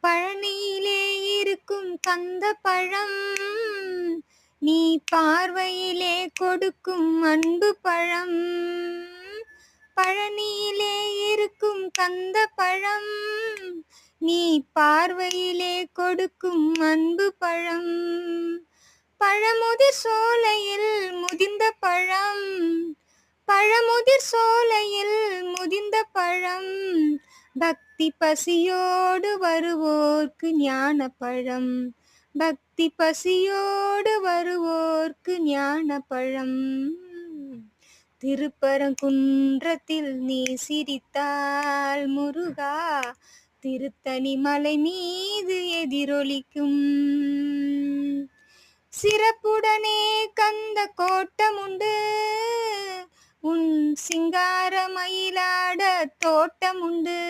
பழனியிலே இருக்கும் கந்த பழம், நீ பார்வையிலே கொடுக்கும் அன்பு பழம். பழனியிலே இருக்கும் கந்த பழம், நீ பார்வையிலே கொடுக்கும் அன்பு பழம். பழமுதிர் சோலையில் முதிர்ந்த பழம், பழமுதிர் சோலையில் முதிர்ந்த பழம். பக்தி பசியோடு வருவோர்க்கு ஞான பழம், பக்தி பசியோடு வருவோர்க்கு ஞான பழம். திருப்பரங்குன்றத்தில் நீ சிரித்தால் முருகா, திருத்தணி மலை மீது எதிரொலிக்கும். சிறப்புடனே கந்த கோட்டமுண்டு, உன் சிங்கார மயிலாட தோட்டமுண்டு.